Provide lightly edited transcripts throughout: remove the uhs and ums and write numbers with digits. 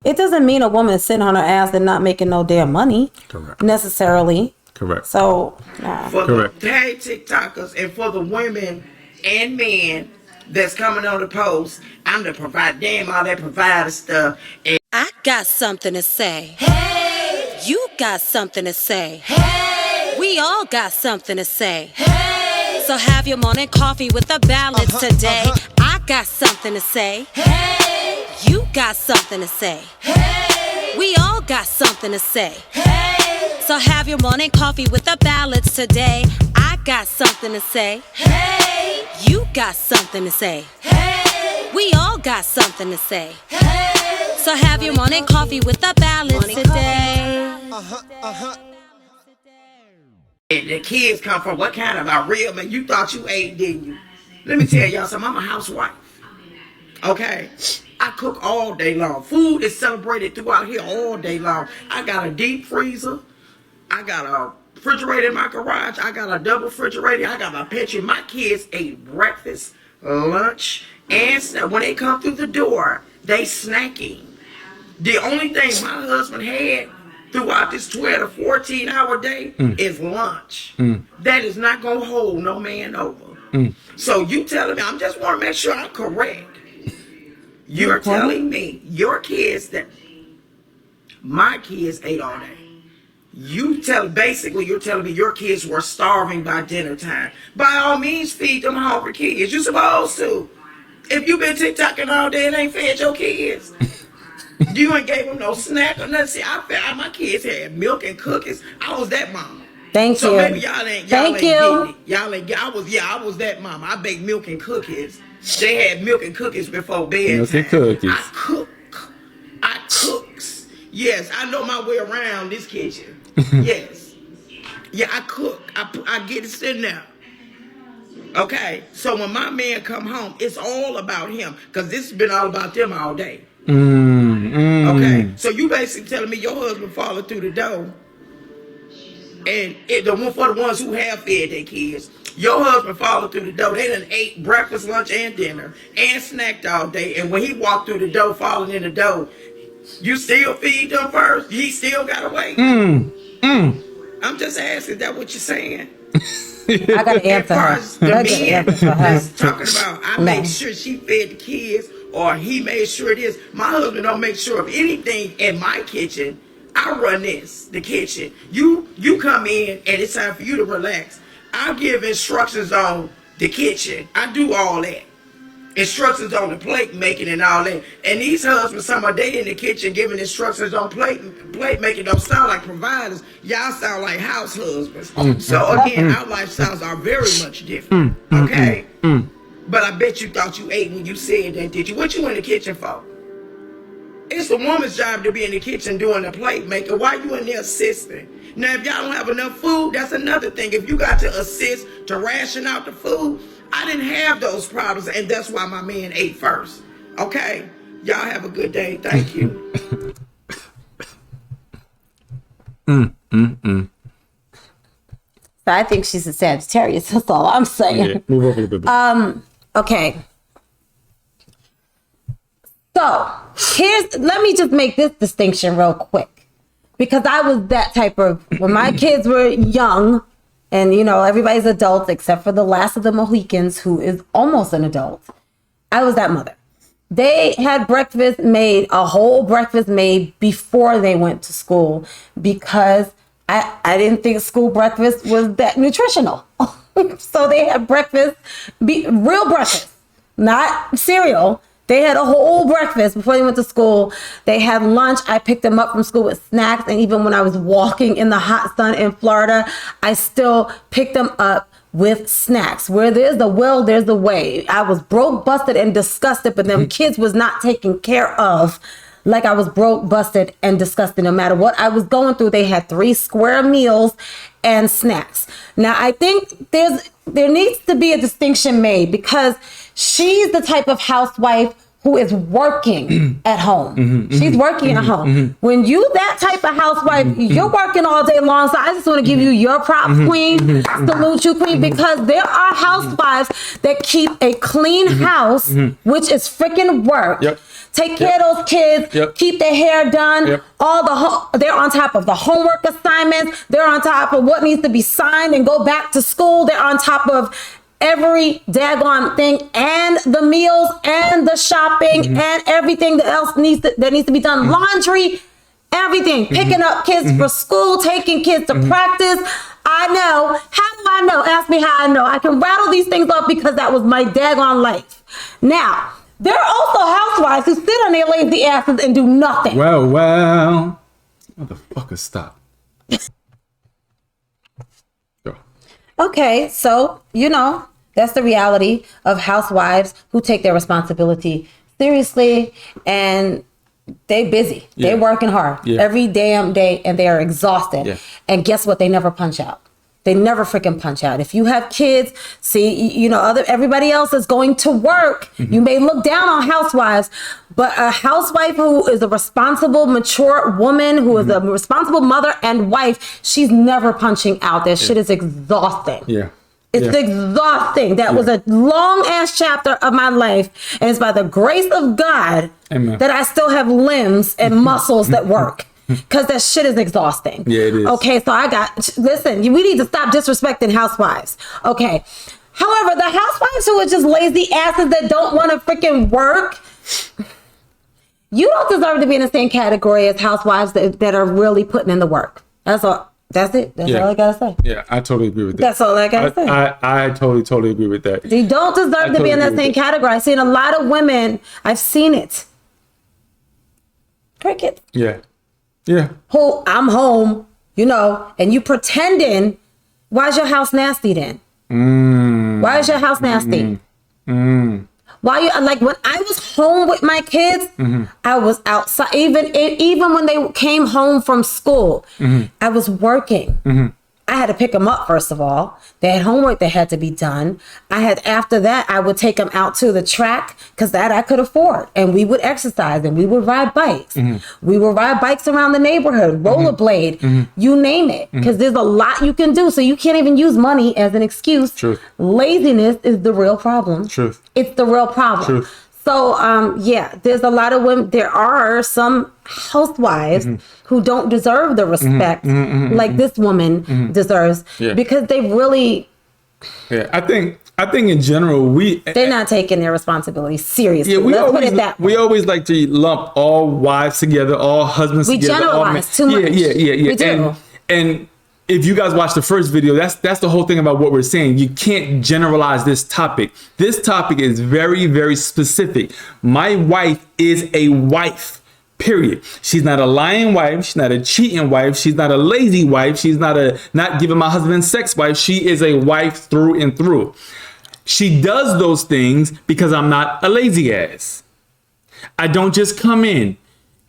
It doesn't mean a woman is sitting on her ass and not making no damn money. Correct. Necessarily. Correct. So, nah. For the TikTokers and for the women and men that's coming on the post, I'm the provider. Damn, all that provider stuff. And I got something to say. Hey! You got something to say. Hey! We all got something to say. Hey! So have your morning coffee with the ballads today. I got something to say. Hey! You got something to say. Hey! We all got something to say. Hey! So have your morning coffee with the ballads today. I got something to say. Hey! You got something to say. Hey! We all got something to say. Hey! So have your morning coffee with the ballads today. and the kids come from what kind of a real man? You thought you ate, didn't you? Let me tell y'all something. I'm a housewife. Okay? I cook all day long. Food is celebrated throughout here all day long. I got a deep freezer. I got a refrigerator in my garage. I got a double refrigerator. I got my pantry. My kids ate breakfast, lunch, and when they come through the door, they snacking. The only thing my husband had throughout this 12 to 14 hour day is lunch. That is not going to hold no man over. So you telling me, I just want to make sure I'm correct. You're telling me your kids that my kids ate all day. You're telling me your kids were starving by dinner time. By all means, feed them hungry kids. You're supposed to. If you've been TikToking all day and ain't fed your kids, you ain't gave them no snack or nothing. See, my kids had milk and cookies. I was that mama. Thank you. So maybe y'all ain't Thank you. getting it. Y'all ain't. I was that mama. I baked milk and cookies. They had milk and cookies before bedtime. Milk and cookies. I cooks. Yes, I know my way around this kitchen. Yes. Yeah, I cook. I get it sitting there. Okay. So when my man come home, it's all about him. Because this has been all about them all day. Okay. So you basically telling me your husband followed through the door. And for the ones who have fed their kids, your husband followed through the door. They done ate breakfast, lunch, and dinner, and snacked all day. And when he walked through the door, falling in the door, you still feed them first? He still got to wait? I'm just asking, is that what you're saying? I got to answer her. That's talking about, I made sure she fed the kids, or he made sure it is. My husband don't make sure of anything in my kitchen. I run the kitchen. You come in and it's time for you to relax. I give instructions on the kitchen. I do all that. Instructions on the plate making and all that. And these husbands, some of they in the kitchen giving instructions on plate making don't sound like providers. Y'all sound like house husbands. So again, our lifestyles are very much different. Okay? But I bet you thought you ate when you said that, did you? What you in the kitchen for? It's the woman's job to be in the kitchen doing the plate making. Why you in there assisting? Now, if y'all don't have enough food, that's another thing. If you got to assist to ration out the food, I didn't have those problems, and that's why my man ate first. Okay? Y'all have a good day. Thank you. So I think she's a Sagittarius. That's all I'm saying. Yeah, move over a little bit. Okay. So let me just make this distinction real quick, because I was that type of, when my kids were young, and everybody's adults except for the last of the Mohicans, who is almost an adult. I was that mother. They had a whole breakfast made before they went to school, because I didn't think school breakfast was that nutritional. So they had breakfast, real breakfast, not cereal. They had a whole breakfast before they went to school. They had lunch. I picked them up from school with snacks. And even when I was walking in the hot sun in Florida, I still picked them up with snacks. Where there's the will, there's the way. I was broke, busted, and disgusted, but them kids was not taken care of like I was broke, busted, and disgusted. No matter what I was going through, they had 3 square meals and snacks. Now, I think there needs to be a distinction made, because she's the type of housewife who is working at home. She's working at home. When you that type of housewife, you're working all day long. So I just want to give you your props, queen. Salute you, queen, because there are housewives that keep a clean house, which is freaking work. Yep. take care of those kids, keep their hair done, they're on top of the homework assignments, they're on top of what needs to be signed and go back to school, they're on top of every daggone thing, and the meals and the shopping and everything else that needs to be done, laundry, everything, picking up kids for school, taking kids to practice. I know. How do I know? Ask me how I know. I can rattle these things off because that was my daggone life. Now, there are also housewives who sit on their lazy asses and do nothing. Well. Motherfucker, stop. Go. Okay, so, that's the reality of housewives who take their responsibility seriously, and they busy. Yeah. They're working hard every damn day, and they are exhausted. Yeah. And guess what? They never punch out. They never freaking punch out. If you have kids, everybody else is going to work. You may look down on housewives, but a housewife who is a responsible, mature woman, who is a responsible mother and wife, she's never punching out. That shit is exhausting. Yeah. It's exhausting. That was a long ass chapter of my life. And it's by the grace of God that I still have limbs and muscles that work. Because that shit is exhausting. Yeah, it is. Okay, so listen, we need to stop disrespecting housewives. Okay. However, the housewives who are just lazy asses that don't want to freaking work, you don't deserve to be in the same category as housewives that are really putting in the work. That's all. That's it. That's all I gotta say. Yeah, I totally agree with that. That's all I gotta say. I totally agree with that. You don't deserve to be in that same category. I've seen a lot of women. I've seen it. Cricket. Yeah. Yeah. I'm home, and you pretending. Why is your house nasty then? Why is your house nasty? Why you when I was home with my kids, I was outside. Even when they came home from school, I was working. I had to pick them up, first of all. They had homework that had to be done. After that, I would take them out to the track because that I could afford. And we would exercise and we would ride bikes. We would ride bikes around the neighborhood, rollerblade, you name it. Because there's a lot you can do. So you can't even use money as an excuse. Truth. Laziness is the real problem. Truth. It's the real problem. Truth. So, there's a lot of women. There are some housewives who don't deserve the respect like this woman deserves because they really. Yeah, I think in general they're not taking their responsibility seriously. Yeah, Let's put it that way. We always like to lump all wives together, all husbands together. We generalize too much. Yeah. We do. And if you guys watch the first video, that's the whole thing about what we're saying. You can't generalize this topic. This topic is very, very specific. My wife is a wife, period. She's not a lying wife. She's not a cheating wife. She's not a lazy wife. She's not giving my husband sex wife. She is a wife through and through. She does those things because I'm not a lazy ass. I don't just come in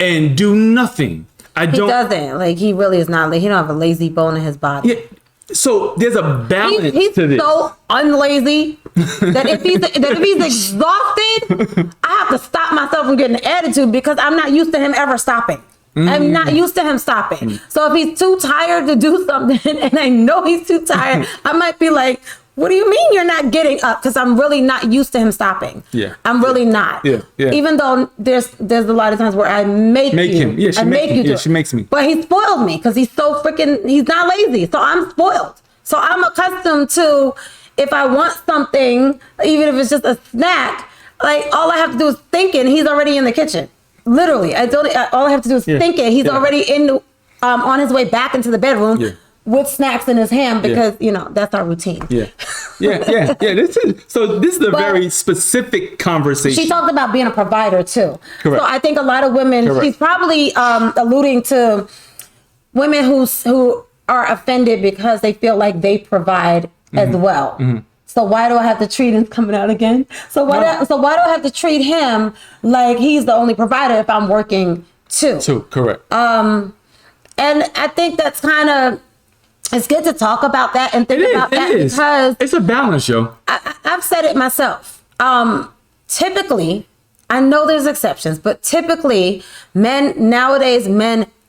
and do nothing. He doesn't. He really is not. He don't have a lazy bone in his body. Yeah. So there's a balance to this. He's so unlazy that if he's exhausted, I have to stop myself from getting an attitude because I'm not used to him ever stopping. I'm not used to him stopping. So if he's too tired to do something and I know he's too tired, I might be like, what do you mean you're not getting up? Because I'm really not used to him stopping. Yeah. I'm really not. Yeah. Even though there's a lot of times where I make him. Yeah, she makes me. But he spoiled me because he's so he's not lazy. So I'm spoiled. So I'm accustomed to, if I want something, even if it's just a snack, all I have to do is think it, and he's already in the kitchen. Literally. All I have to do is think it. He's already on his way back into the bedroom. Yeah. With snacks in his hand because that's our routine. Yeah. This is a very specific conversation. She talked about being a provider too. Correct. So I think a lot of women. Correct. She's probably alluding to women who are offended because they feel like they provide as well. So why do I have to treat him coming out again? So why do I have to treat him like he's the only provider if I'm working too? Correct. And I think that's kind of. It's good to talk about that and think about that because it's a balance, yo. I've said it myself. Typically, I know there's exceptions, but typically men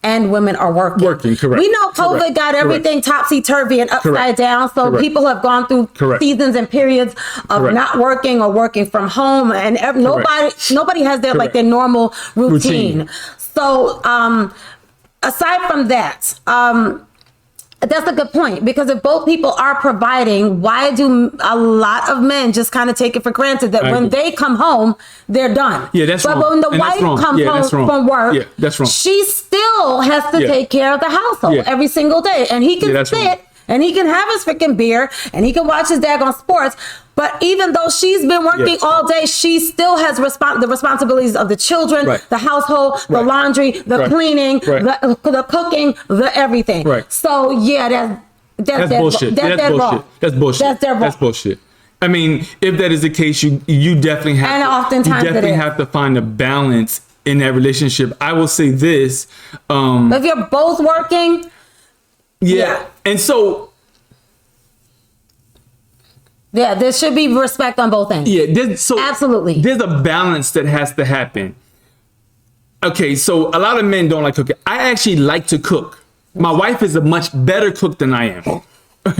and women are working. Working, correct. We know COVID got everything topsy-turvy and upside down. So people have gone through seasons and periods of not working or working from home, and nobody has their like their normal routine. So aside from that, that's a good point, because if both people are providing, why do a lot of men just kind of take it for granted that when they come home, they're done? Yeah, that's wrong. But when the wife comes home from work, that's wrong. she still has to take care of the household every single day. And he can sit and he can have his freaking beer and he can watch his daggone sports. But even though she's been working all day, she still has the responsibilities of the children, the household, the laundry, the cleaning, the cooking, the everything. Right. So that's bullshit. That's bullshit. That's bullshit. That's bullshit. I mean, if that is the case, you definitely have and oftentimes have to find a balance in that relationship. I will say this. If you're both working. Yeah. And so. Yeah, there should be respect on both ends. Yeah, absolutely. There's a balance that has to happen. Okay, so a lot of men don't like cooking. I actually like to cook. My wife is a much better cook than I am.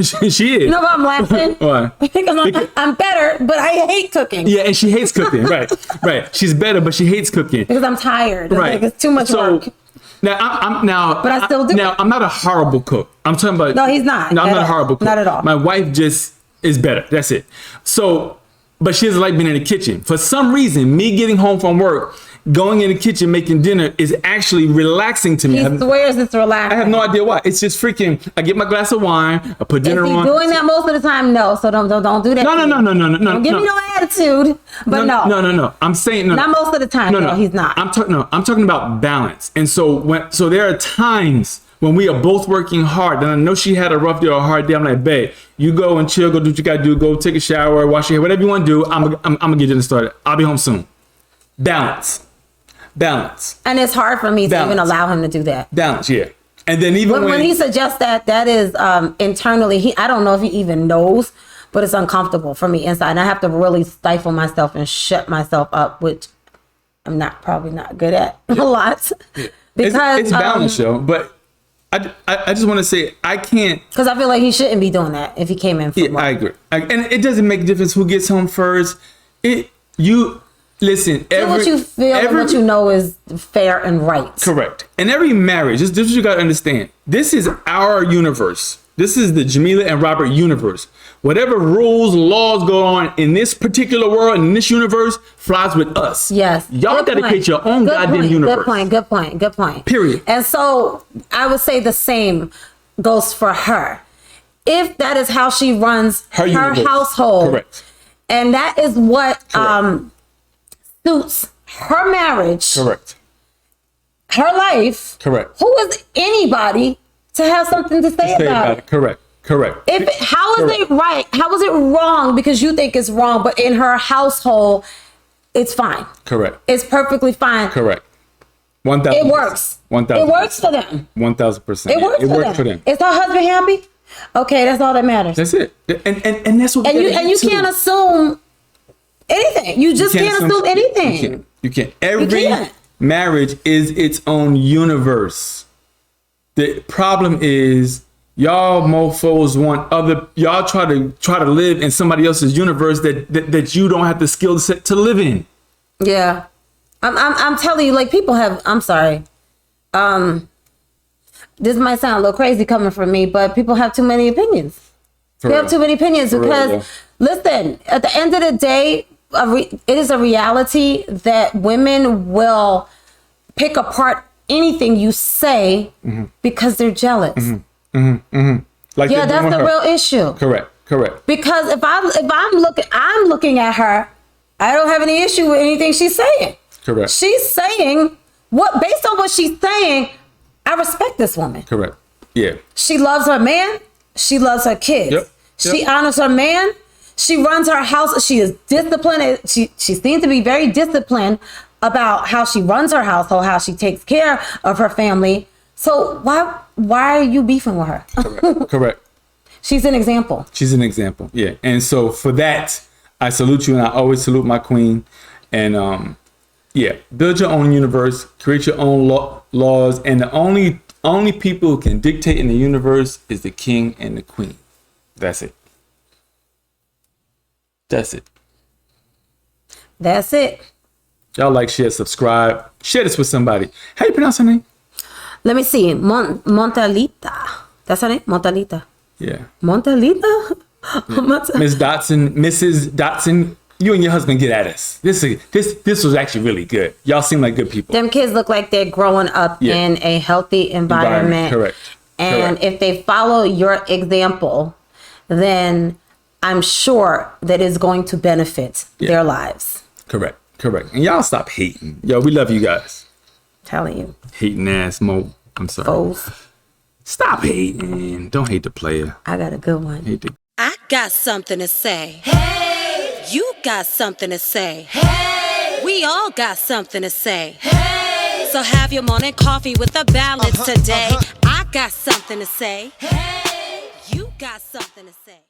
She is. You know why I'm laughing? Why? Because I'm better, but I hate cooking. Yeah, and she hates cooking. Right. She's better, but she hates cooking. Because I'm tired. Right. It's too much work. Now, but I still do. Now, I'm not a horrible cook. I'm talking about. No, he's not. No, I'm not a horrible cook. Not at all. My wife just is better. That's it. So, but she doesn't like being in the kitchen. For some reason, me getting home from work, going in the kitchen, making dinner is actually relaxing to me. He swears it's relaxing. I have no idea why. It's just freaking, I get my glass of wine, I put dinner on. Is he doing that most of the time? No. So don't do that. No. Don't give me no attitude. But no. I'm saying no. Not most of the time. No, he's not. I'm talking about balance. And so there are times when we are both working hard, and I know she had a rough day or a hard day, I'm like, babe, you go and chill, go do what you gotta do, go take a shower, wash your hair, whatever you want to do. I'm gonna get dinner started. I'll be home soon. Balance. And it's hard for me to even allow him to do that. Balance, yeah. And then even when he suggests that is internally, I don't know if he even knows, but it's uncomfortable for me inside. And I have to really stifle myself and shut myself up, which I'm probably not good at a lot. Yeah. Because it's balance, though. But I just want to say I can't, because I feel like he shouldn't be doing that if he came in from work. I agree. And it doesn't make a difference who gets home first. Listen, do what you feel and what you know is fair and right. Correct. And every marriage, this is what you got to understand. This is our universe. This is the Jamillah and Robert universe. Whatever rules, laws go on in this particular world, in this universe, flies with us. Yes. Y'all got to create your own goddamn universe. Good point. Period. And so I would say the same goes for her. If that is how she runs her household. Correct. And that is what suits her marriage. Correct. Her life. Correct. Who is anybody to have something to say about it? Correct. How is it right? How is it wrong because you think it's wrong, but in her household, it's fine. Correct. It's perfectly fine. Correct. 1,000%. It works. 1,000%. It works for them. 1,000%. It works for them. Is her husband happy? Okay, that's all that matters. That's it. And that's what. And you can't assume anything. You just can't assume anything. You can't. Every marriage is its own universe. The problem is y'all mofos y'all try to live in somebody else's universe that you don't have the skill set to live in. Yeah. I'm telling you, like, people have, I'm sorry. This might sound a little crazy coming from me, but people have too many opinions. They have too many opinions because, listen, at the end of the day, it is a reality that women will pick apart anything you say because they're jealous. Like that's the real issue. Correct. Because if I'm looking at her, I don't have any issue with anything she's saying. Correct. She's saying based on what she's saying, I respect this woman. Correct. Yeah. She loves her man. She loves her kids. Yep. She honors her man. She runs her house. She is disciplined. She seems to be very disciplined about how she runs her household, how she takes care of her family. So why are you beefing with her? Correct. She's an example. Yeah. And so for that, I salute you, and I always salute my queen. And Yeah, build your own universe, create your own laws, and the only people who can dictate in the universe is the king and the queen. That's it. That's it. That's it. Y'all like, share, subscribe. Share this with somebody. How you pronounce her name? Let me see. Montalita. That's her name? Montalita. Yeah. Montalita? Miss Dotson, Mrs. Dotson, you and your husband get at us. This was actually really good. Y'all seem like good people. Them kids look like they're growing up in a healthy environment. Correct. And if they follow your example, then I'm sure that it's going to benefit their lives. Correct. And y'all stop hating. Yo, we love you guys. Telling you. Hating ass Mo. I'm sorry. Foes. Stop hating. Don't hate the player. I got a good one. I got something to say. Hey! You got something to say. Hey! We all got something to say. Hey! So have your morning coffee with the balance today. I got something to say. Hey! You got something to say.